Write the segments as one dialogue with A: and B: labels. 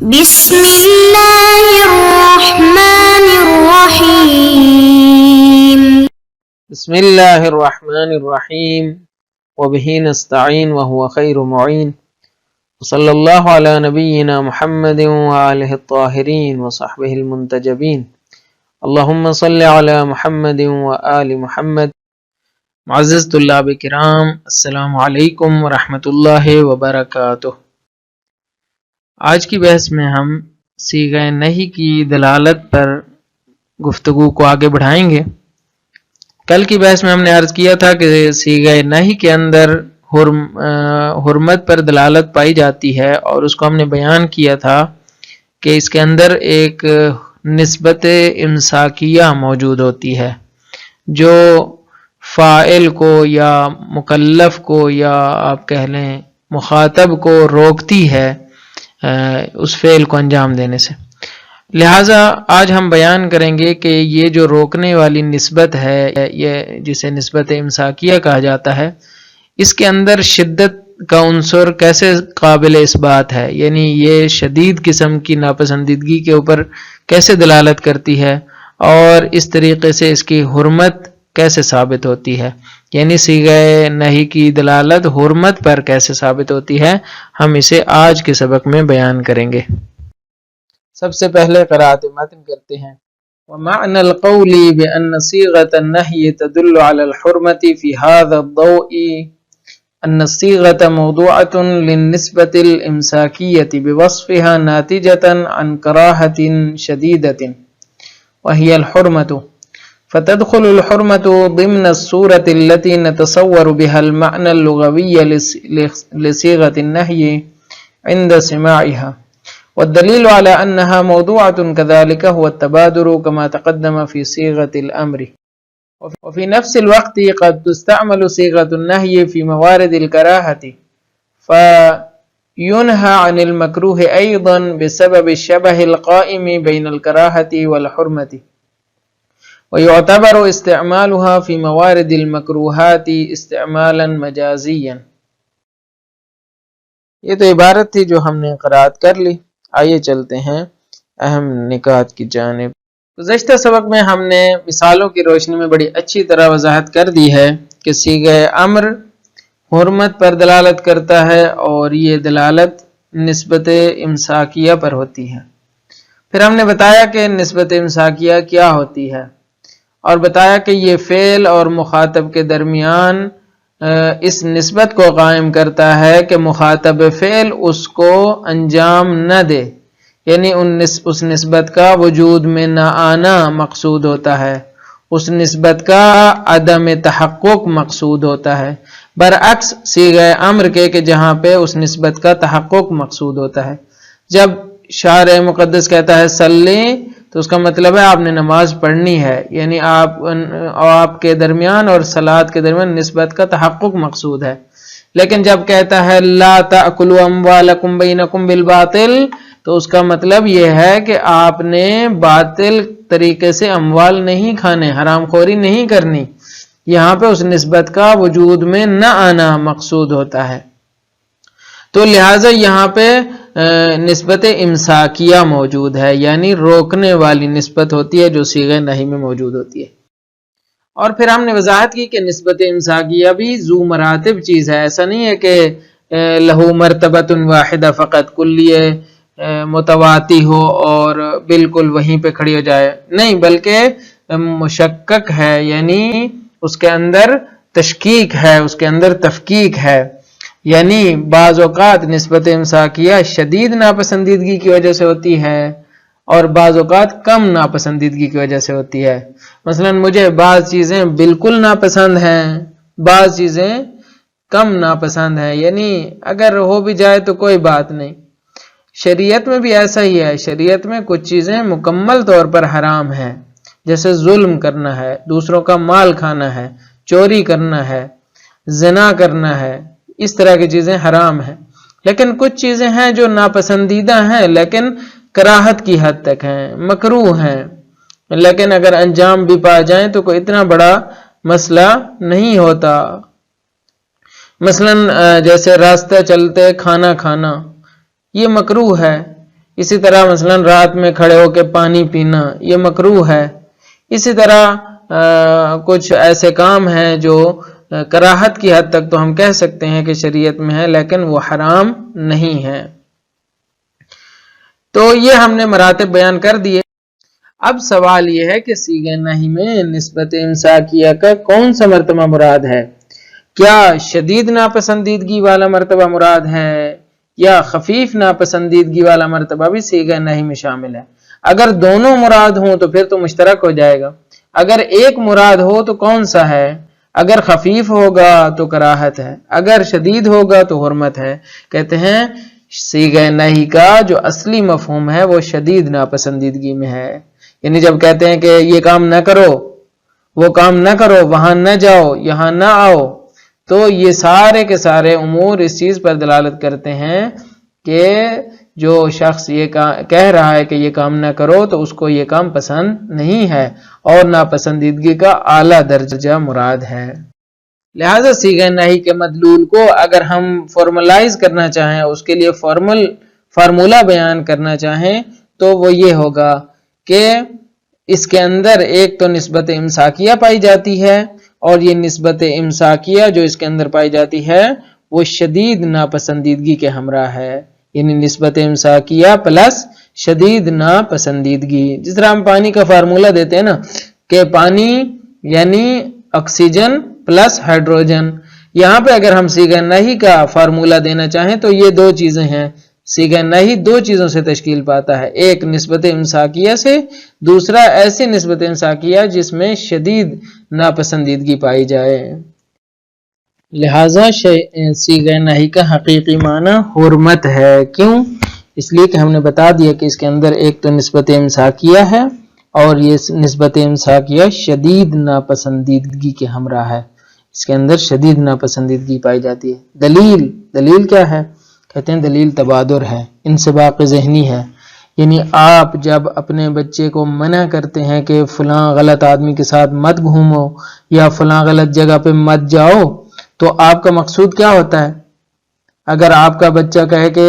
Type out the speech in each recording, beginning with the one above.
A: بسم الله الرحمن الرحيم.
B: بسم الله الرحمن الرحيم وبه نستعين وهو خير معين وصلى الله على نبينا محمد وآله الطاهرين وصحبه المنتجبين اللهم صل على محمد وآل محمد. معزز طلاب کرام، السلام علیکم ورحمۃ اللہ وبرکاتہ۔ آج کی بحث میں ہم صیغہ نہی کی دلالت پر گفتگو کو آگے بڑھائیں گے۔ کل کی بحث میں ہم نے عرض کیا تھا کہ صیغہ نہی کے اندر حرمت پر دلالت پائی جاتی ہے، اور اس کو ہم نے بیان کیا تھا کہ اس کے اندر ایک نسبت امساکیہ موجود ہوتی ہے جو فاعل کو یا مکلف کو یا آپ کہہ لیں مخاطب کو روکتی ہے اس فعل کو انجام دینے سے۔ لہٰذا آج ہم بیان کریں گے کہ یہ جو روکنے والی نسبت ہے، یہ جسے نسبت امساکیہ کہا جاتا ہے، اس کے اندر شدت کا عنصر کیسے قابل اثبات ہے، یعنی یہ شدید قسم کی ناپسندیدگی کے اوپر کیسے دلالت کرتی ہے، اور اس طریقے سے اس کی حرمت کیسے ثابت ہوتی ہے، یعنی صیغہ نہی کی دلالت حرمت پر کیسے ثابت ہوتی ہے، ہم اسے آج کے سبق میں بیان کریں گے۔ سب سے پہلے قراءت متن کرتے ہیں۔ وَمَعْنَى الْقَوْلِ بِأَنَّ صِيغَةَ النَّهْيِ تَدُلُّ عَلَى الْحُرْمَةِ فِي هَذَا الضَّوْءِ أَنَّ الصِّيغَةَ مَوْضُوعَةٌ لِلنِّسْبَةِ الْإِمْسَاكِيَّةِ بِوَصْفِهَا نَاتِجَةً عَنْ كَرَاهَةٍ شَدِيدَةٍ وَهِيَ الْحُرْمَةُ، فتدخل الحرمة ضمن الصورة التي نتصور بها المعنى اللغوي لصيغة النهي عند سماعها، والدليل على أنها موضوعة كذلك هو التبادر كما تقدم في صيغة الأمر. وفي نفس الوقت قد تستعمل صيغة النهي في موارد الكراهة، فينهى عن المكروه أيضا بسبب الشبه القائم بين الكراهة والحرمة، ويعتبر استعمالها في موارد المکروہات استعمالا مجازیا۔ یہ تو عبارت تھی جو ہم نے قرأت کر لی۔ آئیے چلتے ہیں اہم نکات کی جانب۔ گزشتہ سبق میں ہم نے مثالوں کی روشنی میں بڑی اچھی طرح وضاحت کر دی ہے کہ صیغہ امر حرمت پر دلالت کرتا ہے، اور یہ دلالت نسبت امساکیہ پر ہوتی ہے۔ پھر ہم نے بتایا کہ نسبت امساکیہ کیا ہوتی ہے، اور بتایا کہ یہ فعل اور مخاطب کے درمیان اس نسبت کو قائم کرتا ہے کہ مخاطب فعل اس کو انجام نہ دے، یعنی اس نسبت کا وجود میں نہ آنا مقصود ہوتا ہے، اس نسبت کا عدم تحقق مقصود ہوتا ہے، برعکس صیغہ امر کے کہ جہاں پہ اس نسبت کا تحقق مقصود ہوتا ہے۔ جب شارع مقدس کہتا ہے صلی، تو اس کا مطلب ہے آپ نے نماز پڑھنی ہے، یعنی آپ کے درمیان اور صلاۃ کے درمیان نسبت کا تحقق مقصود ہے۔ لیکن جب کہتا ہے لا تأکلوا اموالکم بینکم بالباطل، تو اس کا مطلب یہ ہے کہ آپ نے باطل طریقے سے اموال نہیں کھانے، حرام خوری نہیں کرنی۔ یہاں پہ اس نسبت کا وجود میں نہ آنا مقصود ہوتا ہے۔ تو لہٰذا یہاں پہ نسبت امساکیہ موجود ہے، یعنی روکنے والی نسبت ہوتی ہے جو صیغہ نہی میں موجود ہوتی ہے۔ اور پھر ہم نے وضاحت کی کہ نسبت امساکیہ بھی ذو مراتب چیز ہے، ایسا نہیں ہے کہ لہو مرتبۃ واحدہ فقط کلیہ متواتی ہو اور بالکل وہیں پہ کھڑی ہو جائے، نہیں، بلکہ مشکک ہے، یعنی اس کے اندر تشکیک ہے، اس کے اندر تفکیک ہے، یعنی بعض اوقات نسبت امساکیہ شدید ناپسندیدگی کی وجہ سے ہوتی ہے، اور بعض اوقات کم ناپسندیدگی کی وجہ سے ہوتی ہے۔ مثلا مجھے بعض چیزیں بالکل ناپسند ہیں، بعض چیزیں کم ناپسند ہیں، یعنی اگر ہو بھی جائے تو کوئی بات نہیں۔ شریعت میں بھی ایسا ہی ہے، شریعت میں کچھ چیزیں مکمل طور پر حرام ہیں، جیسے ظلم کرنا ہے، دوسروں کا مال کھانا ہے، چوری کرنا ہے، زنا کرنا ہے، اس طرح کی چیزیں حرام ہیں۔ لیکن کچھ چیزیں ہیں جو ناپسندیدہ ہیں لیکن کراہت کی حد تک ہیں، مکروہ ہیں، لیکن اگر انجام بھی پا جائیں تو کوئی اتنا بڑا مسئلہ نہیں ہوتا۔ مثلا جیسے راستہ چلتے کھانا کھانا، یہ مکروہ ہے، اسی طرح مثلا رات میں کھڑے ہو کے پانی پینا یہ مکروہ ہے. اسی طرح کچھ ایسے کام ہیں جو کراہت کی حد تک تو ہم کہہ سکتے ہیں کہ شریعت میں ہے لیکن وہ حرام نہیں ہے. تو یہ ہم نے مراتب بیان کر دیے. اب سوال یہ ہے کہ صیغہ نہی میں نسبت امساکیہ کا کون سا مرتبہ مراد ہے؟ کیا شدید ناپسندیدگی والا مرتبہ مراد ہے یا خفیف ناپسندیدگی والا مرتبہ بھی صیغہ نہی میں شامل ہے؟ اگر دونوں مراد ہوں تو پھر تو مشترک ہو جائے گا. اگر ایک مراد ہو تو کون سا ہے؟ اگر خفیف ہوگا تو کراہت ہے، اگر شدید ہوگا تو حرمت ہے. کہتے ہیں صیغہ نہی کا جو اصلی مفہوم ہے وہ شدید ناپسندیدگی میں ہے. یعنی جب کہتے ہیں کہ یہ کام نہ کرو، وہ کام نہ کرو، وہاں نہ جاؤ، یہاں نہ آؤ، تو یہ سارے کے سارے امور اس چیز پر دلالت کرتے ہیں کہ جو شخص یہ کہہ رہا ہے کہ یہ کام نہ کرو تو اس کو یہ کام پسند نہیں ہے اور ناپسندیدگی کا اعلیٰ درجہ مراد ہے. لہذا صیغہ نہی کے مدلول کو اگر ہم فارملائز کرنا چاہیں، اس کے لیے فارمولہ بیان کرنا چاہیں تو وہ یہ ہوگا کہ اس کے اندر ایک تو نسبت امساکیہ پائی جاتی ہے اور یہ نسبت امساکیہ جو اس کے اندر پائی جاتی ہے وہ شدید ناپسندیدگی کے ہمراہ ہے. یعنی نسبت امساکیہ پلس شدید ناپسندیدگی. جس طرح ہم پانی کا فارمولہ دیتے ہیں نا کہ پانی یعنی آکسیجن پلس ہائیڈروجن، یہاں پہ اگر ہم صیغہ نہی کا فارمولہ دینا چاہیں تو یہ دو چیزیں ہیں. صیغہ نہی دو چیزوں سے تشکیل پاتا ہے، ایک نسبت امساکیہ سے، دوسرا ایسی نسبت امساکیہ جس میں شدید ناپسندیدگی پائی جائے. لہذا صیغہ نہی کا حقیقی معنی حرمت ہے. کیوں؟ اس لیے کہ ہم نے بتا دیا کہ اس کے اندر ایک تو نسبت امساکیہ ہے اور یہ نسبت امساکیہ شدید ناپسندیدگی کے ہمراہ ہے. اس کے اندر شدید ناپسندیدگی پائی جاتی ہے. دلیل کیا ہے؟ کہتے ہیں دلیل تبادر ہے، انسباق ذہنی ہے. یعنی آپ جب اپنے بچے کو منع کرتے ہیں کہ فلاں غلط آدمی کے ساتھ مت گھومو یا فلاں غلط جگہ پہ مت جاؤ تو آپ کا مقصود کیا ہوتا ہے؟ اگر آپ کا بچہ کہے کہ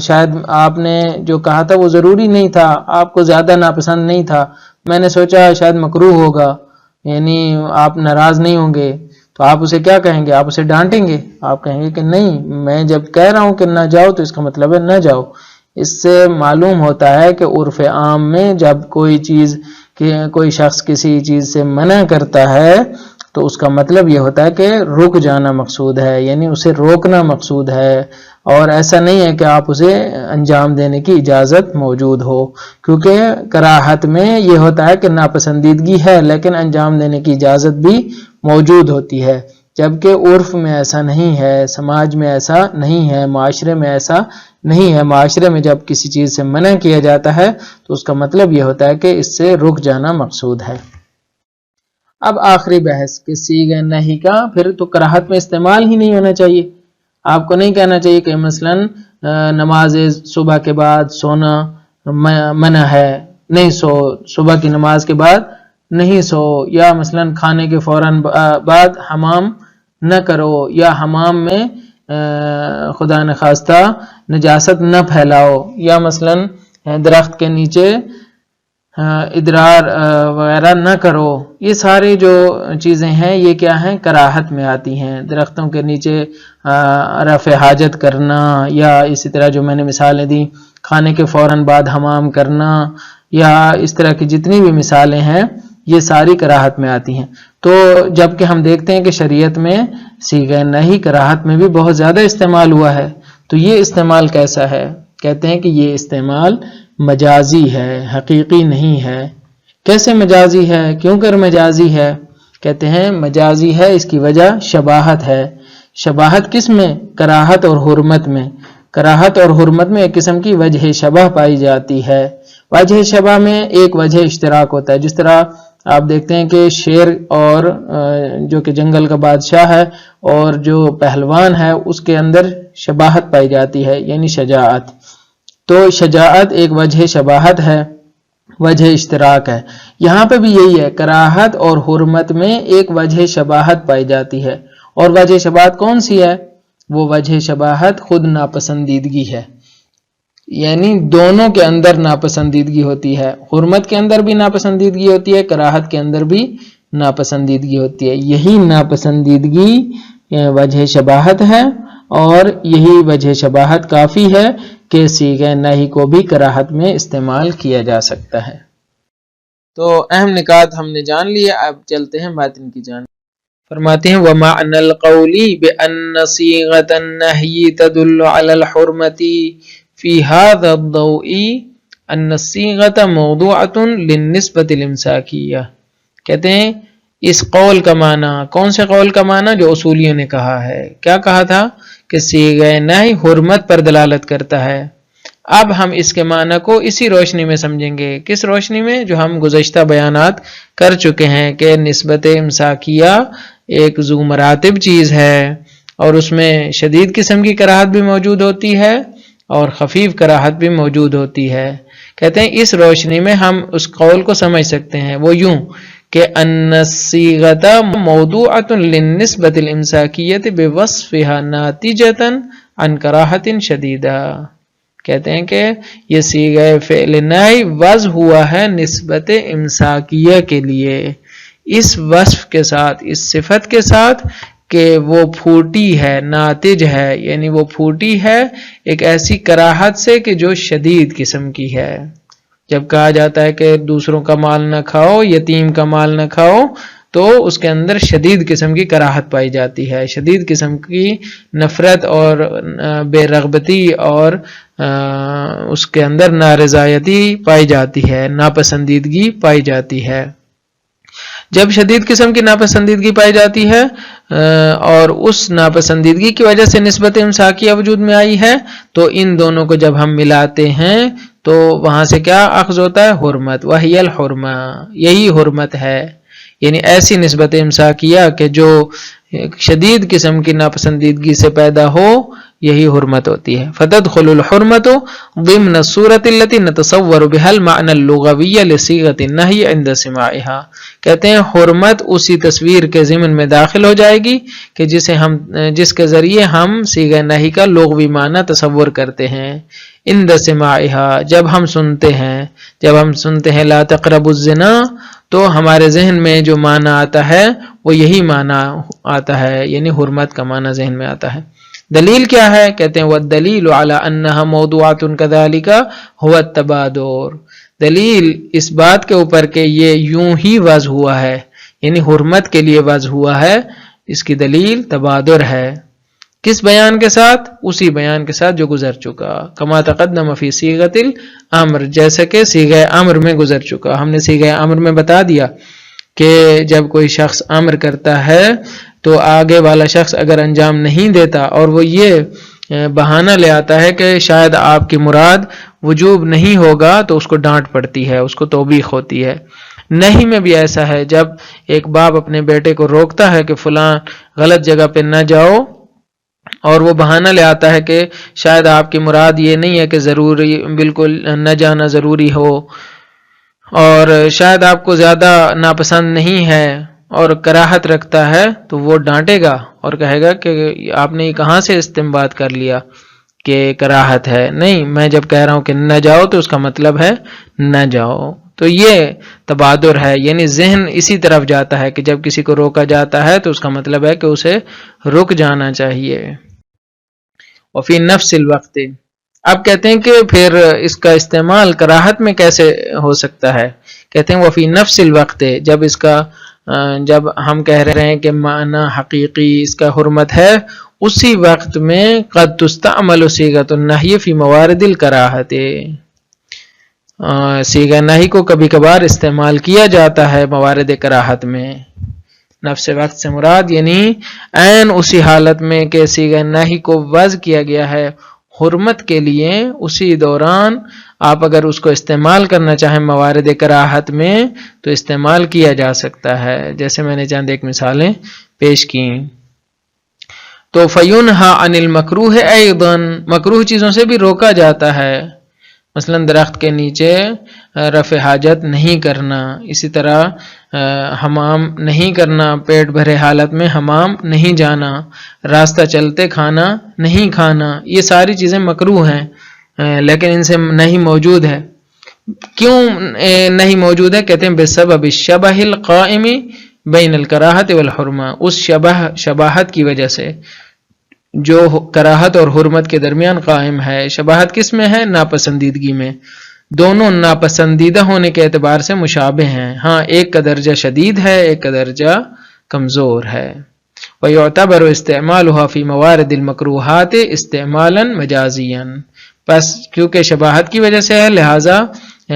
B: شاید آپ نے جو کہا تھا وہ ضروری نہیں تھا، آپ کو زیادہ ناپسند نہیں تھا، میں نے سوچا شاید مکروہ ہوگا، یعنی آپ ناراض نہیں ہوں گے، تو آپ اسے کیا کہیں گے؟ آپ اسے ڈانٹیں گے. آپ کہیں گے کہ نہیں، میں جب کہہ رہا ہوں کہ نہ جاؤ تو اس کا مطلب ہے نہ جاؤ. اس سے معلوم ہوتا ہے کہ عرف عام میں جب کوئی شخص کسی چیز سے منع کرتا ہے تو اس کا مطلب یہ ہوتا ہے کہ رک جانا مقصود ہے، یعنی اسے روکنا مقصود ہے، اور ایسا نہیں ہے کہ آپ اسے انجام دینے کی اجازت موجود ہو. کیونکہ کراہت میں یہ ہوتا ہے کہ ناپسندیدگی ہے لیکن انجام دینے کی اجازت بھی موجود ہوتی ہے، جبکہ عرف میں ایسا نہیں ہے، سماج میں ایسا نہیں ہے، معاشرے میں ایسا نہیں ہے. معاشرے میں جب کسی چیز سے منع کیا جاتا ہے تو اس کا مطلب یہ ہوتا ہے کہ اس سے رک جانا مقصود ہے. اب آخری بحث کہ صیغہ نہی کا پھر تو کراہت میں استعمال ہی نہیں ہونا چاہیے. آپ کو نہیں کہنا چاہیے کہ مثلا نماز صبح کے بعد سونا منع ہے، نہیں سو، صبح کی نماز کے بعد نہیں سو، یا مثلا کھانے کے فوراً بعد حمام نہ کرو، یا حمام میں خدا نخواستہ نجاست نہ پھیلاؤ، یا مثلا درخت کے نیچے ادرار وغیرہ نہ کرو. یہ سارے جو چیزیں ہیں یہ کیا ہیں؟ کراہت میں آتی ہیں. درختوں کے نیچے رفع حاجت کرنا، یا اسی طرح جو میں نے مثالیں دی کھانے کے فوراً بعد حمام کرنا، یا اس طرح کی جتنی بھی مثالیں ہیں یہ ساری کراہت میں آتی ہیں. تو جب کہ ہم دیکھتے ہیں کہ شریعت میں صیغہ نہی کراہت میں بھی بہت زیادہ استعمال ہوا ہے، تو یہ استعمال کیسا ہے؟ کہتے ہیں کہ یہ استعمال مجازی ہے، حقیقی نہیں ہے. کیسے مجازی ہے؟ کیوں کر مجازی ہے؟ کہتے ہیں مجازی ہے، اس کی وجہ شباہت ہے. شباہت کس میں؟ کراہت اور حرمت میں. کراہت اور حرمت میں ایک قسم کی وجہ شبہ پائی جاتی ہے. وجہ شبہ میں ایک وجہ اشتراک ہوتا ہے. جس طرح آپ دیکھتے ہیں کہ شیر اور جو کہ جنگل کا بادشاہ ہے اور جو پہلوان ہے اس کے اندر شباہت پائی جاتی ہے، یعنی شجاعت. تو شجاعت ایک وجہ شباہت ہے، وجہ اشتراک ہے. یہاں پہ بھی یہی ہے، کراہت اور حرمت میں ایک وجہ شباہت پائی جاتی ہے. اور وجہ شباہت کون سی ہے؟ وہ وجہ شباہت خود ناپسندیدگی ہے. یعنی دونوں کے اندر ناپسندیدگی ہوتی ہے، حرمت کے اندر بھی ناپسندیدگی ہوتی ہے، کراہت کے اندر بھی ناپسندیدگی ہوتی ہے۔ یہی ناپسندیدگی وجہ شباہت ہے، اور یہی وجہ شباہت کافی ہے کہ صیغہ نہی کو بھی کراہت میں استعمال کیا جا سکتا ہے۔ تو اہم نکات ہم نے جان لیے، اب چلتے ہیں باطن کی جانب۔ فرماتے ہیں وَمَعْنَى الْقَوْلِ بِأَنَّ صِيغَةَ النَّهْيِ تَدُلُّ عَلَى الْحُرْمَةِ فِي هَذَا الضَّوْءِ أَنَّ الصِّيغَةَ مَوْضُوعَةٌ لِلنِّسْبَةِ الْإِمْسَاكِيَّةِ۔ کہتے ہیں اس قول کا معنی، کون سے قول کا معنی؟ جو اصولیوں نے کہا ہے۔ کیا کہا تھا؟ کہ صیغہ نہی حرمت پر دلالت کرتا ہے۔ اب ہم اس کے معنی کو اسی روشنی میں سمجھیں گے۔ کس روشنی میں؟ جو ہم گزشتہ بیانات کر چکے ہیں کہ نسبت امساکیہ ایک ذو مراتب چیز ہے، اور اس میں شدید قسم کی کراہت بھی موجود ہوتی ہے اور خفیف کراہت بھی موجود ہوتی ہے۔ کہتے ہیں اس روشنی میں ہم اس قول کو سمجھ سکتے ہیں، وہ یوں کہ ان الصیغۃ موضوعۃ للنسبۃ الامساکیۃ بوصفها ناتجۃ عن کراہت شدیدہ۔ کہتے ہیں کہ یہ صیغہ فعل نہی وضع ہوا ہے نسبت امساکیہ کے لیے، اس وصف کے ساتھ، اس صفت کے ساتھ کہ وہ پھوٹی ہے، ناتج ہے، یعنی وہ پھوٹی ہے ایک ایسی کراہت سے کہ جو شدید قسم کی ہے۔ جب کہا جاتا ہے کہ دوسروں کا مال نہ کھاؤ، یتیم کا مال نہ کھاؤ، تو اس کے اندر شدید قسم کی کراہت پائی جاتی ہے، شدید قسم کی نفرت اور بے رغبتی، اور اس کے اندر نارضایتی پائی جاتی ہے، ناپسندیدگی پائی جاتی ہے۔ جب شدید قسم کی ناپسندیدگی پائی جاتی ہے اور اس ناپسندیدگی کی وجہ سے نسبت امساکیہ وجود میں آئی ہے، تو ان دونوں کو جب ہم ملاتے ہیں تو وہاں سے کیا اخذ ہوتا ہے؟ حرمت۔ وہی الحرمہ، یہی حرمت ہے، یعنی ایسی نسبت امساکیہ کہ جو شدید قسم کی ناپسندیدگی سے پیدا ہو، یہی حرمت ہوتی ہے۔ فتدخل الحرمت ضمن الصورة التي نتصور بها المعنى اللغوي لصيغة النهي عند سماعها۔ کہتے ہیں حرمت اسی تصویر کے ضمن میں داخل ہو جائے گی کہ جس کے ذریعے ہم صیغہ نہی کا لغوی معنی تصور کرتے ہیں۔ عند سماعها، جب ہم سنتے ہیں لا تقربوا الزنا، تو ہمارے ذہن میں جو معنی آتا ہے وہ یہی معنی آتا ہے، یعنی حرمت کا معنی ذہن میں آتا ہے۔ دلیل کیا ہے؟ کہتے ہیں والدلیل علی انہا موضوعات کذالک هو التبادر۔ دلیل اس بات کے اوپر کہ یہ یوں ہی وضع ہوا ہے، یعنی حرمت کے لیے وضع ہوا ہے، اس کی دلیل تبادر ہے۔ کس بیان کے ساتھ؟ اسی بیان کے ساتھ جو گزر چکا، کما تقدم فی صیغۃ الامر، جیسے کہ صیغہ امر میں گزر چکا۔ ہم نے صیغہ امر میں بتا دیا کہ جب کوئی شخص امر کرتا ہے تو آگے والا شخص اگر انجام نہیں دیتا اور وہ یہ بہانہ لے آتا ہے کہ شاید آپ کی مراد وجوب نہیں ہوگا، تو اس کو ڈانٹ پڑتی ہے، اس کو توبیخ ہوتی ہے۔ نہیں میں بھی ایسا ہے، جب ایک باپ اپنے بیٹے کو روکتا ہے کہ فلاں غلط جگہ پہ نہ جاؤ، اور وہ بہانہ لے آتا ہے کہ شاید آپ کی مراد یہ نہیں ہے کہ ضروری بالکل نہ جانا ضروری ہو، اور شاید آپ کو زیادہ ناپسند نہیں ہے اور کراہت رکھتا ہے، تو وہ ڈانٹے گا اور کہے گا کہ آپ نے کہاں سے استنباط کر لیا کہ کراہت ہے؟ نہیں، میں جب کہہ رہا ہوں کہ نہ جاؤ تو اس کا مطلب ہے نہ جاؤ۔ تو یہ تبادر ہے، یعنی ذہن اسی طرف جاتا ہے کہ جب کسی کو روکا جاتا ہے تو اس کا مطلب ہے کہ اسے رک جانا چاہیے۔ وفی نفس الوقت، اب کہتے ہیں کہ پھر اس کا استعمال کراہت میں کیسے ہو سکتا ہے؟ کہتے ہیں وفی نفس الوقت، جب ہم کہہ رہے ہیں کہ معنی حقیقی اس کا حرمت ہے، اسی وقت میں قد تستعمل صیغۃ النہی فی موارد الکراہت، صیغہ نہی کو کبھی کبھار استعمال کیا جاتا ہے موارد کراہت میں۔ نفس وقت سے مراد یعنی عین اسی حالت میں کہ صیغہ نہی کو وضع کیا گیا ہے حرمت کے لیے، اسی دوران آپ اگر اس کو استعمال کرنا چاہیں موارد کراہت میں تو استعمال کیا جا سکتا ہے، جیسے میں نے چند ایک مثالیں پیش کی۔ تو فینہا عن المکروہ ایضا، مکروہ چیزوں سے بھی روکا جاتا ہے، مثلا درخت کے نیچے رفع حاجت نہیں کرنا، اسی طرح حمام نہیں کرنا، پیٹ بھرے حالت میں حمام نہیں جانا، راستہ چلتے کھانا نہیں کھانا، یہ ساری چیزیں مکروہ ہیں۔ لیکن ان سے نہیں موجود ہے. کیوں نہیں موجود ہے؟ کہتے ہیں بسبب الشبہ القائم بین الکراہت والحرمہ، اس شباہت کی وجہ سے جو کراہت اور حرمت کے درمیان قائم ہے. شباہت کس میں ہے؟ ناپسندیدگی میں. دونوں ناپسندیدہ ہونے کے اعتبار سے مشابہ ہیں. ہاں ایک کا درجہ شدید ہے، ایک کا درجہ کمزور ہے. وَيُعْتَبَرُ اسْتِعْمَالُهَا فِي مَوَارِدِ الْمَكْرُوهَاتِ اسْتِعْمَالًا مَجَازِيًا. پس کیونکہ شباہت کی وجہ سے ہے، لہٰذا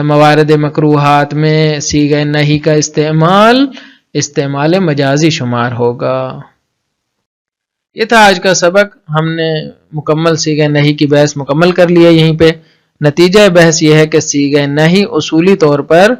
B: موارد مکروہات میں صیغہ نہی کا استعمال مجازی شمار ہوگا. یہ تھا آج کا سبق. ہم نے مکمل صیغہ نہی کی بحث مکمل کر لیا. یہیں پہ نتیجہ بحث یہ ہے کہ صیغہ نہی اصولی طور پر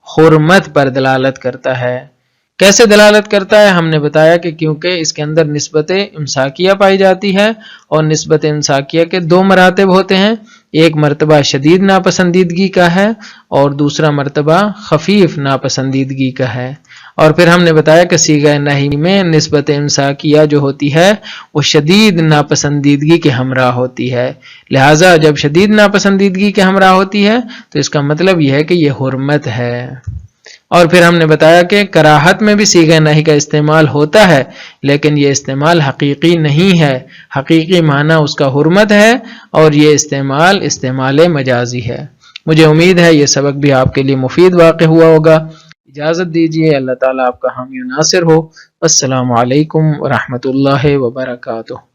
B: حرمت پر دلالت کرتا ہے. کیسے دلالت کرتا ہے؟ ہم نے بتایا کہ کیونکہ اس کے اندر نسبت امساکیہ پائی جاتی ہے، اور نسبت امساکیہ کے دو مراتب ہوتے ہیں. ایک مرتبہ شدید ناپسندیدگی کا ہے اور دوسرا مرتبہ خفیف ناپسندیدگی کا ہے. اور پھر ہم نے بتایا کہ صیغہ نہی میں نسبت امساکیہ جو ہوتی ہے وہ شدید ناپسندیدگی کے ہمراہ ہوتی ہے. لہٰذا جب شدید ناپسندیدگی کے ہمراہ ہوتی ہے تو اس کا مطلب یہ ہے کہ یہ حرمت ہے. اور پھر ہم نے بتایا کہ کراہت میں بھی صیغہ نہی کا استعمال ہوتا ہے، لیکن یہ استعمال حقیقی نہیں ہے. حقیقی معنی اس کا حرمت ہے، اور یہ استعمال مجازی ہے. مجھے امید ہے یہ سبق بھی آپ کے لیے مفید واقع ہوا ہوگا. اجازت دیجیے. اللہ تعالیٰ آپ کا حامی و ناصر ہو. السلام علیکم ورحمۃ اللہ وبرکاتہ.